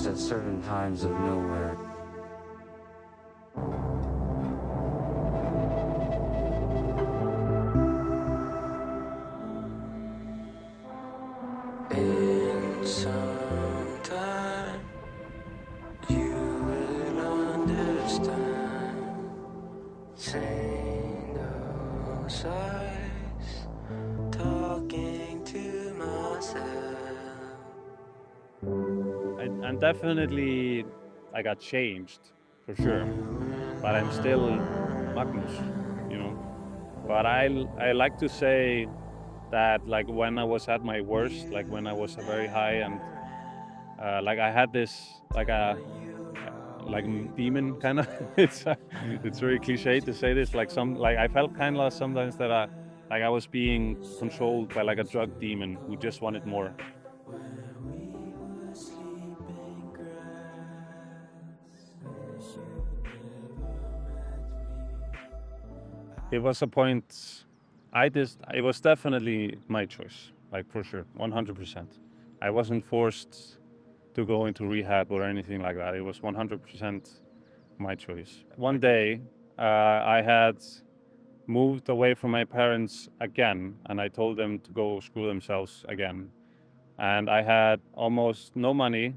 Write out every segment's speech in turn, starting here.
songs at certain times of nowhere. In some time, you will understand. Say no sighs, talking to myself. And definitely I got changed for sure, but I'm still Magnus, you know. But I like to say that like when I was at my worst, like when I was a very high and like I had this like demon kind of. It's very cliche to say this. Like I felt kind of sometimes that I was being controlled by like a drug demon who just wanted more. It was a point. It was definitely my choice, like for sure, 100%. I wasn't forced to go into rehab or anything like that. It was 100% my choice. One day, I had moved away from my parents again, and I told them to go screw themselves again. And I had almost no money,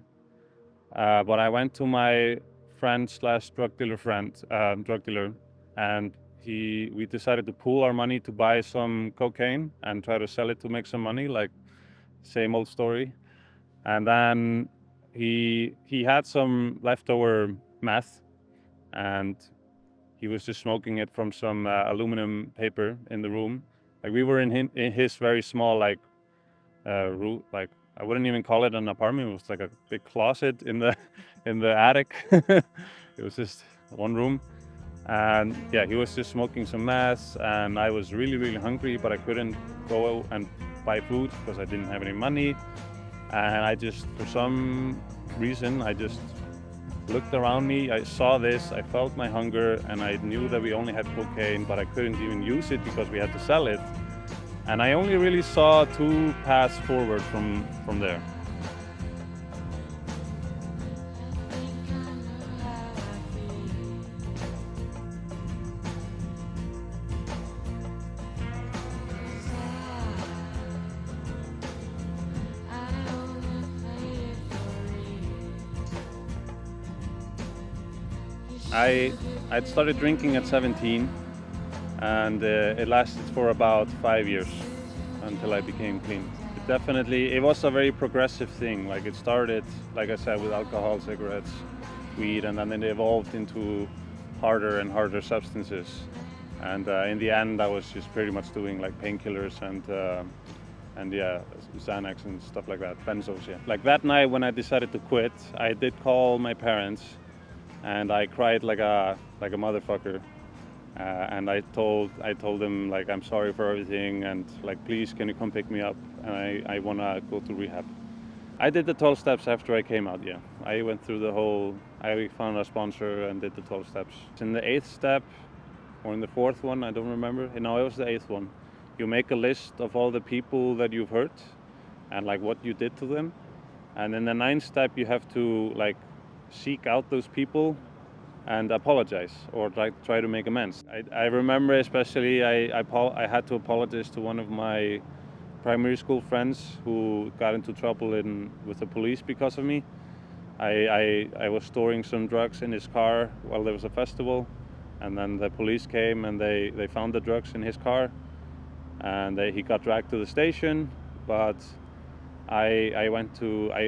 but I went to my friend slash drug dealer, and we decided to pool our money to buy some cocaine and try to sell it to make some money, like same old story. And then he had some leftover meth, and he was just smoking it from some aluminum paper in the room. Like we were in his very small room, like I wouldn't even call it an apartment. It was like a big closet in the in the attic. It was just one room, and yeah, he was just smoking some meth, and I was really hungry, but I couldn't go and buy food because I didn't have any money. And I just, for some reason, I just looked around me. I saw this, I felt my hunger, and I knew that we only had cocaine, but I couldn't even use it because we had to sell it. And I only really saw two paths forward from there. I'd started drinking at 17, and it lasted for about 5 years until I became clean. It was a very progressive thing. Like it started, like I said, with alcohol, cigarettes, weed, and then it evolved into harder and harder substances. And in the end, I was just pretty much doing like painkillers and yeah, Xanax and stuff like that, benzos. Yeah. Like that night when I decided to quit, I did call my parents, and I cried like a motherfucker. And I told them like I'm sorry for everything, and like please can you come pick me up, and I wanna go to rehab. I did the 12 steps after I came out. Yeah, I went through the whole. I found a sponsor and did the 12 steps. In the 8th step, or in the 4th one, I don't remember. No, it was the 8th one. You make a list of all the people that you've hurt, and like what you did to them, and in the 9th step you have to like seek out those people and apologize or try to make amends. I remember especially I had to apologize to one of my primary school friends who got into trouble with the police because of me. I was storing some drugs in his car while there was a festival, and then the police came and they found the drugs in his car, and he got dragged to the station. But I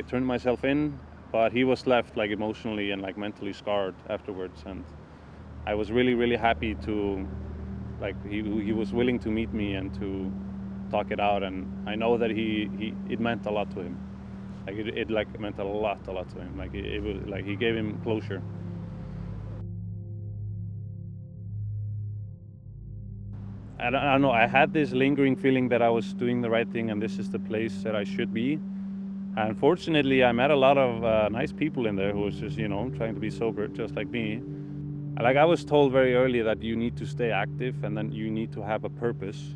turned myself in, but he was left like emotionally and like mentally scarred afterwards, and I was really happy to like he was willing to meet me and to talk it out, and I know that it meant a lot to him. Like it like meant a lot to him. Like it was like he gave him closure. I don't know. I had this lingering feeling that I was doing the right thing and this is the place that I should be. And fortunately, I met a lot of nice people in there who was just, trying to be sober, just like me. Like I was told very early that you need to stay active and then you need to have a purpose.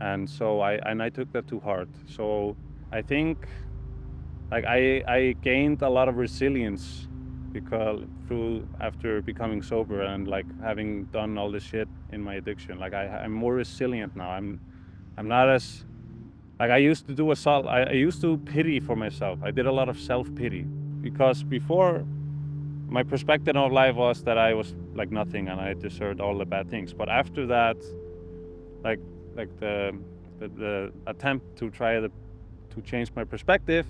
And so I took that to heart. So I think like I gained a lot of resilience because after becoming sober and like having done all this shit in my addiction. Like I'm more resilient now. I'm not as like I used to do assault. I used to pity for myself. I did a lot of self-pity because before my perspective of life was that I was like nothing and I deserved all the bad things. But after that, like the attempt to to change my perspective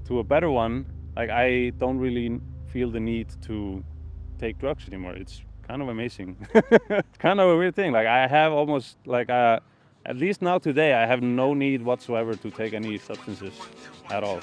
to a better one, like I don't really feel the need to take drugs anymore. It's kind of amazing. It's kind of a weird thing. Like I have almost like at least now today, I have no need whatsoever to take any substances at all.